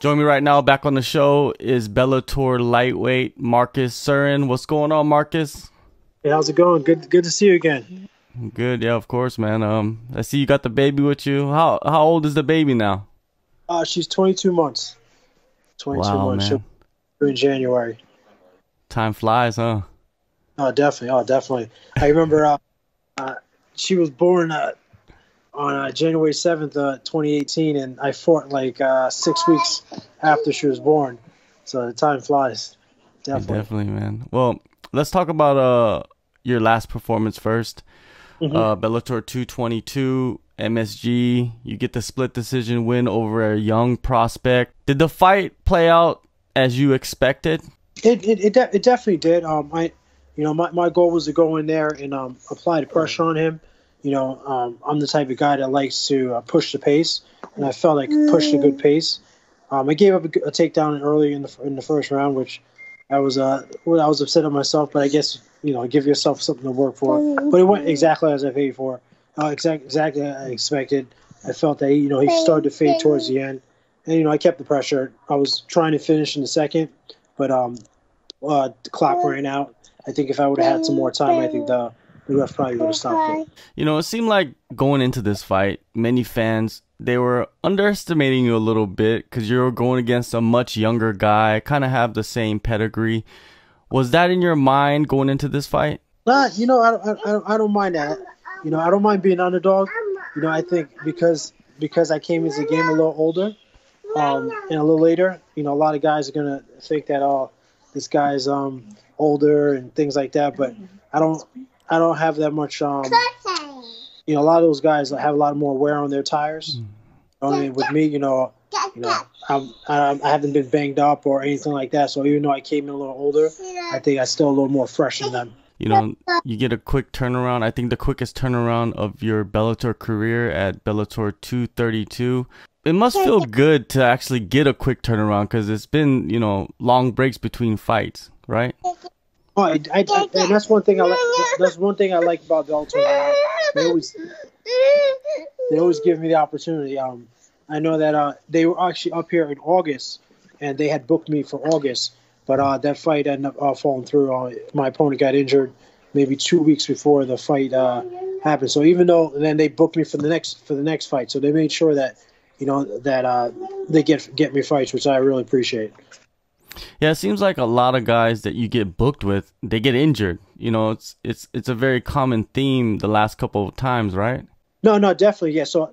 Join me right now back on the show is Bellator lightweight Marcus Surin. What's going on, Marcus? Hey, how's it going? Good to see you again. Good, yeah, of course, man. I see you got the baby with you. How old is the baby now? She's 22 months. 22 Wow, months. man. She'll be in January. Time flies, huh? Oh, definitely. Oh, definitely. I remember she was born on January 7th, 2018, and I fought like 6 weeks after she was born. So the time flies. Definitely. Definitely, man. Well, let's talk about your last performance first. Bellator 222 MSG. You get the split decision win over a young prospect. Did the fight play out as you expected? It definitely did. My goal was to go in there and apply the pressure on him. I'm the type of guy that likes to push the pace, and I felt like pushed a good pace. I gave up a takedown early in the first round, which I was upset at myself, but I guess give yourself something to work for. But it went exactly as I paid for, exactly as I expected. I felt that he started to fade towards the end, and I kept the pressure. I was trying to finish in the second, but the clock ran out. I think if I would have had some more time, I think the ref probably would have stopped it. It seemed like going into this fight, many fans, they were underestimating you a little bit because you're going against a much younger guy, kind of have the same pedigree. Was that in your mind going into this fight? I don't mind that. I don't mind being underdog. I think because I came into the game a little older, and a little later, a lot of guys are gonna think that this guy's older and things like that. But I don't have that much. A lot of those guys have a lot more wear on their tires. With me, I haven't been banged up or anything like that. So even though I came in a little older, I think I still a little more fresh than them. You get a quick turnaround. I think the quickest turnaround of your Bellator career at Bellator 232. It must feel good to actually get a quick turnaround because it's been, long breaks between fights, right? Oh, and that's one thing I like. That's one thing I like about Bellator. They always give me the opportunity. I know that they were actually up here in August, and they had booked me for August, but that fight ended up falling through. My opponent got injured maybe 2 weeks before the fight happened. So even though then they booked me for the next fight, so they made sure that they get me fights, which I really appreciate. Yeah, it seems like a lot of guys that you get booked with, they get injured. It's a very common theme the last couple of times, right? No, definitely, yeah. So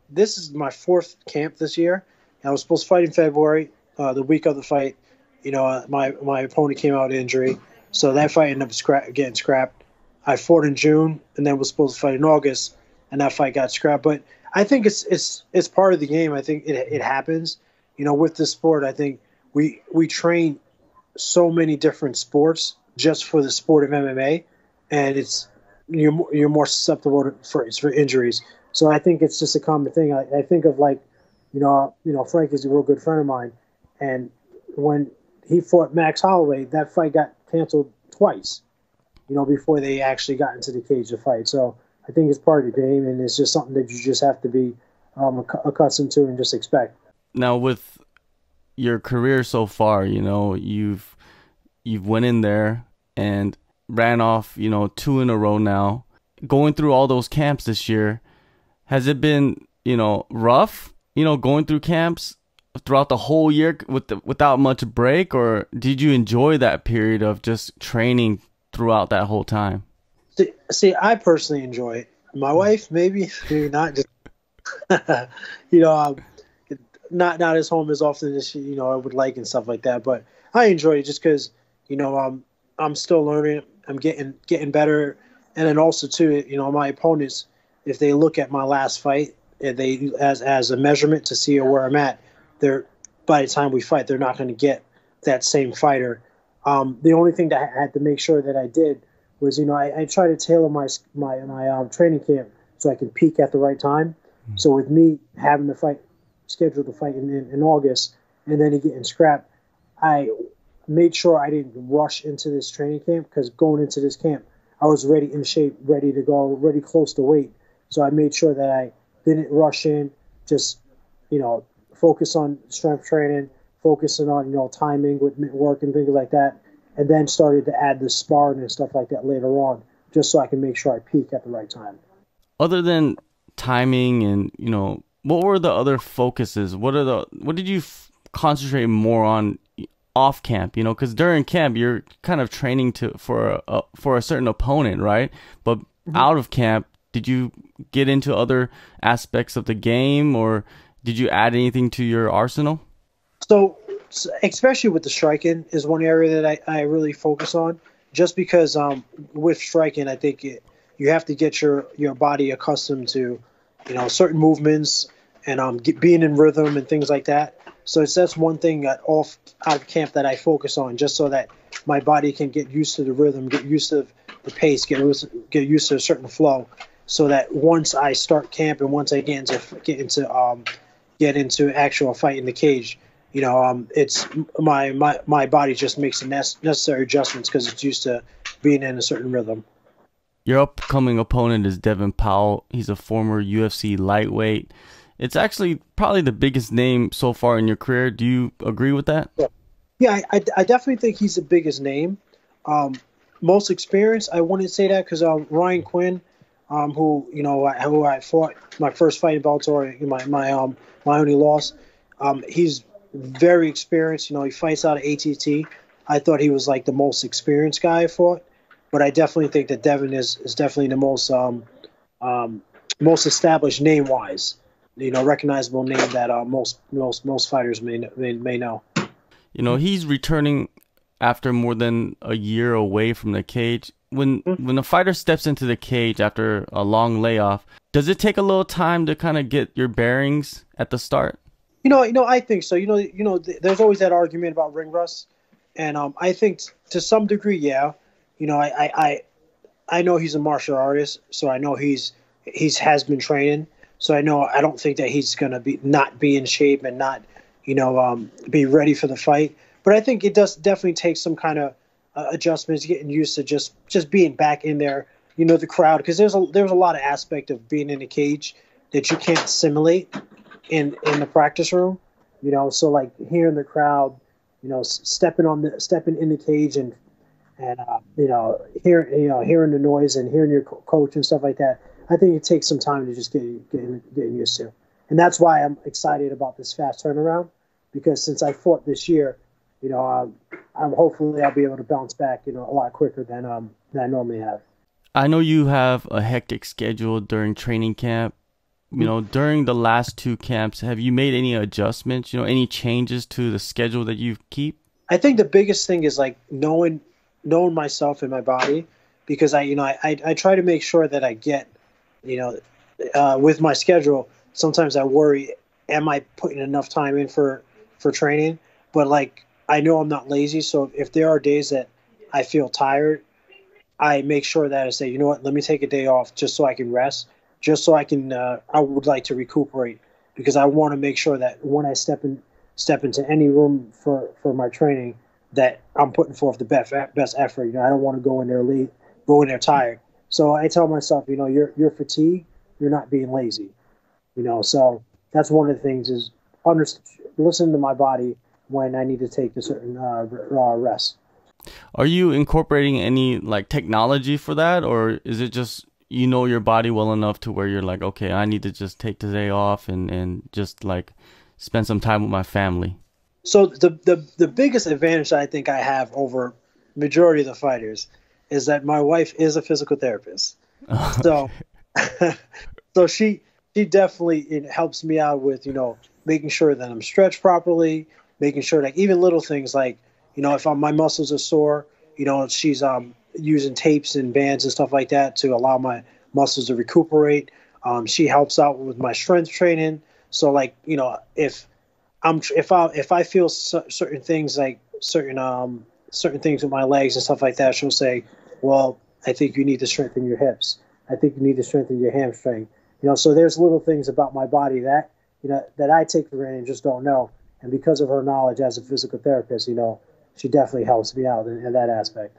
this is my fourth camp this year. I was supposed to fight in February. The week of the fight, my opponent came out with injury, so that fight ended up getting scrapped. I fought in June, and then was supposed to fight in August, and that fight got scrapped. But I think it's part of the game. I think it happens. With this sport, I think we train so many different sports just for the sport of MMA, and you're more susceptible for injuries. So I think it's just a common thing. I think of Frank is a real good friend of mine, and when he fought Max Holloway, that fight got canceled twice, before they actually got into the cage to fight. So I think it's part of the game, and it's just something that you just have to be accustomed to and just expect. Now with your career so far, you've went in there and ran off, 2 in a row now. Going through all those camps this year, has it been, rough, going through camps throughout the whole year without much break, or did you enjoy that period of just training throughout that whole time? See, I personally enjoy it. My wife, maybe not. Just not as home as often as she, I would like and stuff like that. But I enjoy it just because, I'm still learning. I'm getting better, and then also too, my opponents, if they look at my last fight, they as a measurement to see where I'm at, by the time we fight, they're not going to get that same fighter. The only thing that I had to make sure that I did was, I try to tailor my training camp so I can peak at the right time. So with me having the fight scheduled to fight in August and then getting scrapped, I made sure I didn't rush into this training camp, because going into this camp, I was ready in shape, ready to go, ready close to weight. So I made sure that I didn't rush in, just, focus on strength training, focusing on timing with work and things like that, and then started to add the sparring and stuff like that later on, just so I can make sure I peak at the right time. Other than timing and what were the other focuses? What did you concentrate more on off camp? Because during camp you're kind of training for a certain opponent, right? But out of camp, did you get into other aspects of the game, or did you add anything to your arsenal? So especially with the striking is one area that I really focus on, just because with striking, I think you have to get your body accustomed to certain movements and being in rhythm and things like that. So that's one thing out of camp that I focus on, just so that my body can get used to the rhythm, get used to the pace, get used to a certain flow, so that once I start camp and once I get into actual fight in the cage, it's my body just makes the necessary adjustments because it's used to being in a certain rhythm. Your upcoming opponent is Devin Powell. He's a former UFC lightweight. It's actually probably the biggest name so far in your career. Do you agree with that? Yeah, I definitely think he's the biggest name. Most experienced, I wouldn't say that, because Ryan Quinn, who I fought my first fight in Bellator, my only loss. He's very experienced. He fights out of ATT. I thought he was like the most experienced guy I fought, but I definitely think that Devin is definitely the most established name wise. Recognizable name that most fighters may know. He's returning after more than a year away from the cage. When a fighter steps into the cage after a long layoff, does it take a little time to kind of get your bearings at the start? I think so. There's always that argument about ring rust, and I think to some degree, yeah. I know he's a martial artist, so I know he has been training. So I don't think that he's gonna not be in shape and not be ready for the fight. But I think it does definitely take some kind of adjustments, getting used to just being back in there, the crowd, because there's a lot of aspect of being in a cage that you can't simulate in the practice room, so like hearing the crowd, stepping in the cage and hearing the noise and hearing your coach and stuff like that. I think it takes some time to just getting used to, and that's why I'm excited about this fast turnaround, because since I fought this year, hopefully I'll be able to bounce back, a lot quicker than I normally have. I know you have a hectic schedule during training camp. During the last two camps, have you made any adjustments? Any changes to the schedule that you keep? I think the biggest thing is like knowing myself and my body, because I try to make sure that I get, with my schedule. Sometimes I worry, am I putting enough time in for training? But like, I know I'm not lazy, so if there are days that I feel tired, I make sure that I say, you know what, let me take a day off just so I can rest, just so I can. I would like to recuperate, because I want to make sure that when I step into any room for my training, that I'm putting forth the best effort. I don't want to go in there late, go in there tired. So I tell myself, you're fatigued, you're not being lazy. So that's one of the things is listen to my body when I need to take a certain rest. Are you incorporating any like technology for that, or is it just your body well enough to where you're like, okay, I need to just take the day off and just like spend some time with my family? So the biggest advantage I think I have over majority of the fighters is that my wife is a physical therapist. So so she definitely helps me out with making sure that I'm stretched properly, making sure that even little things like if my muscles are sore, she's using tapes and bands and stuff like that to allow my muscles to recuperate. She helps out with my strength training. So like if I feel certain things, like certain things with my legs and stuff like that, she'll say, well, I think you need to strengthen your hips. I think you need to strengthen your hamstring. So there's little things about my body that that I take for granted and just don't know. And because of her knowledge as a physical therapist, she definitely helps me out in that aspect.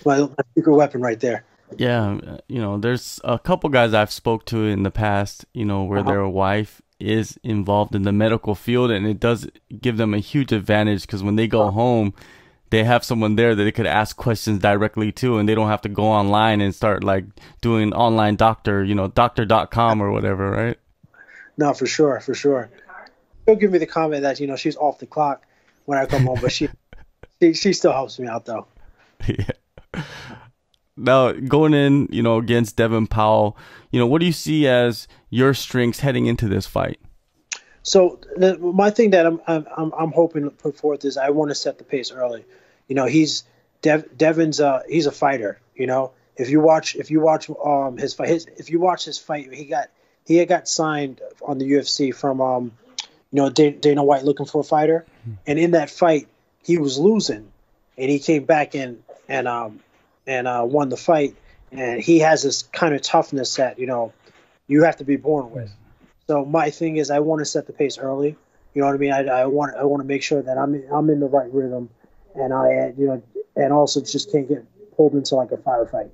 My secret weapon right there. Yeah, there's a couple guys I've spoke to in the past, where their wife is involved in the medical field, and it does give them a huge advantage because when they go home, they have someone there that they could ask questions directly to, and they don't have to go online and start like doing online doctor, doctor.com or whatever, right? No, for sure, for sure. She'll give me the comment that she's off the clock when I come home, but she still helps me out though. Yeah. Now, going in, against Devin Powell, what do you see as your strengths heading into this fight? So my thing that I'm hoping to put forth is I want to set the pace early. Devin's he's a fighter. If you watch his fight, he had got signed on the UFC from Dana White looking for a fighter, and in that fight he was losing, and he came back and won the fight. And he has this kind of toughness that you have to be born with. So my thing is I want to set the pace early. You know what I mean? I want to make sure that I'm in the right rhythm, and and also just can't get pulled into like a firefight.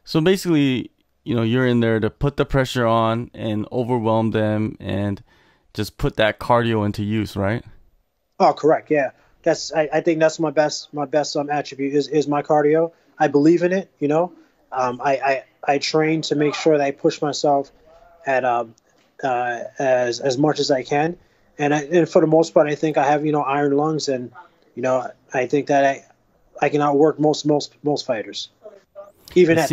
So basically, you're in there to put the pressure on and overwhelm them and just put that cardio into use, right? Oh, correct. Yeah, I think that's my best attribute is my cardio. I believe in it. I train to make sure that I push myself at as much as I can, and for the most part, I think I have iron lungs, and I think that I can outwork most fighters. Even it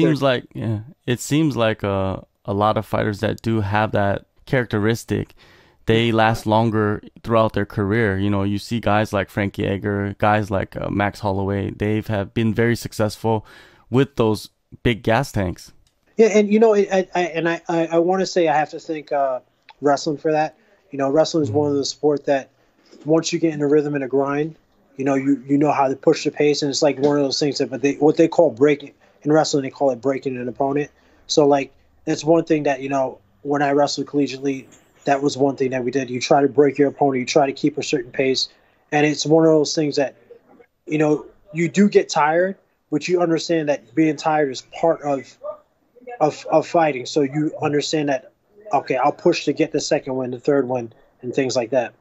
seems like a lot of fighters that do have that characteristic, they last longer throughout their career. You see guys like Frankie Edgar, guys like Max Holloway. They have been very successful with those big gas tanks. Yeah, and I want to say I have to thank wrestling for that. Wrestling is one of the sport that once you get in a rhythm and a grind, you know how to push the pace, and it's like one of those things that what they call breaking in wrestling, they call it breaking an opponent. So like it's one thing that when I wrestled collegiately, that was one thing that we did. You try to break your opponent, you try to keep a certain pace, and it's one of those things that you do get tired, but you understand that being tired is part of fighting. So you understand that, okay, I'll push to get the second win, the third win, and things like that.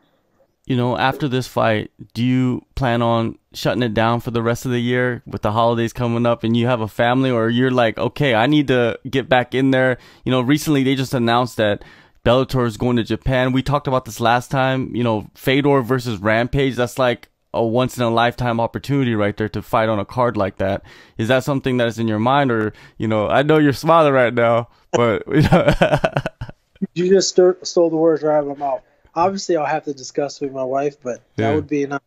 After this fight, do you plan on shutting it down for the rest of the year with the holidays coming up and you have a family, or you're like, okay, I need to get back in there? Recently they just announced that Bellator is going to Japan. We talked about this last time, Fedor versus Rampage. That's like a once in a lifetime opportunity right there to fight on a card like that. Is that something that is in your mind, or, I know you're smiling right now, but You just stole the words right out of my mouth. Obviously, I'll have to discuss with my wife, but that would be enough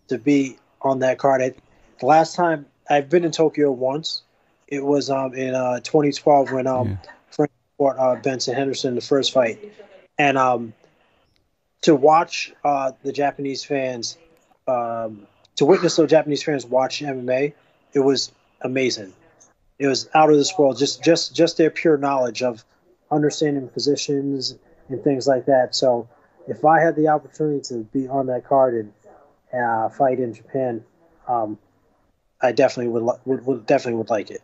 to be on that card. The last time I've been in Tokyo once, it was in 2012 when Frank fought Benson Henderson, the first fight, and to watch the Japanese fans, to witness those Japanese fans watch MMA, it was amazing. It was out of this world. Just their pure knowledge of understanding positions and things like that. So if I had the opportunity to be on that card and fight in Japan, I definitely would like it.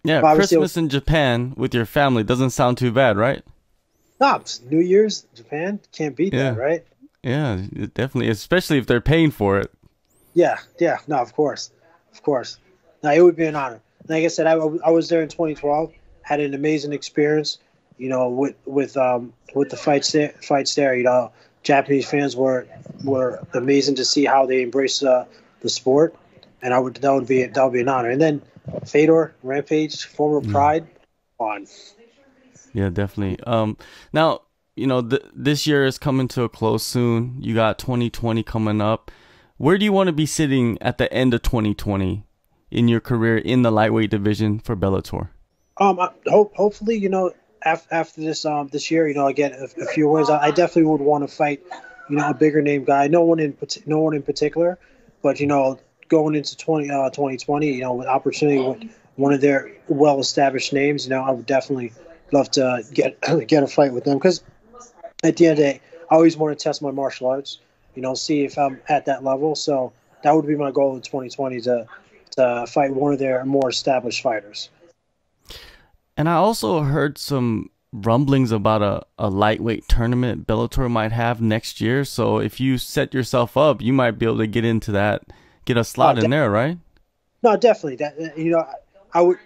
Yeah, Christmas in Japan with your family doesn't sound too bad, right? No, New Year's Japan, can't beat that, right? Yeah, definitely, especially if they're paying for it. Yeah, no, of course. No, it would be an honor. Like I said, I was there in 2012, had an amazing experience. With the fights there. Japanese fans were amazing to see how they embrace the sport, and that would be an honor. And then Fedor, Rampage, former Pride, on. Yeah, definitely. Now this year is coming to a close soon. You got 2020 coming up. Where do you want to be sitting at the end of 2020 in your career in the lightweight division for Bellator? Hopefully, after this year, I get a few wins. I definitely would want to fight, a bigger name guy. No one in particular, but going into 2020, with opportunity with one of their well-established names, I would definitely love to get a fight with them, because at the end of the day, I always want to test my martial arts. See if I'm at that level. So that would be my goal in 2020 to fight one of their more established fighters. And I also heard some rumblings about a lightweight tournament Bellator might have next year. So if you set yourself up, you might be able to get into that, get a Oh, slot in there, right? no, definitely. I would.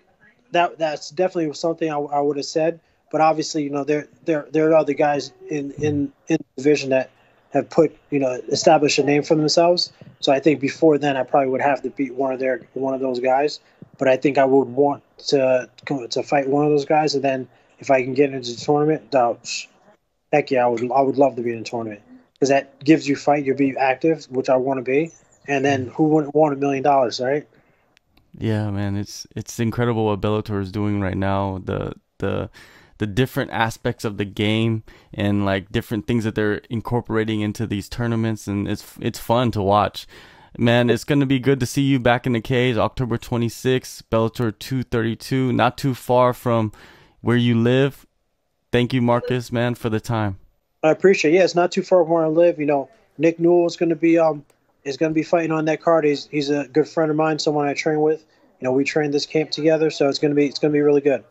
That's definitely something I would have said. But obviously, there are other guys in the division that have established a name for themselves. So I think before then, I probably would have to beat one of those guys. But I think I would want to fight one of those guys, and then if I can get into the tournament, heck yeah, I would love to be in a tournament because that gives you fight. You'll be active, which I want to be, and then who wouldn't want $1 million, right? Yeah, man, it's incredible what Bellator is doing right now. The different aspects of the game and like different things that they're incorporating into these tournaments, and it's fun to watch. Man, it's gonna be good to see you back in the cage, October 26th, Bellator 232, not too far from where you live. Thank you, Marcus, man, for the time. I appreciate it. Yeah, it's not too far from where I live. Nick Newell is gonna be fighting on that card. He's a good friend of mine, someone I train with. We trained this camp together, so it's gonna be really good.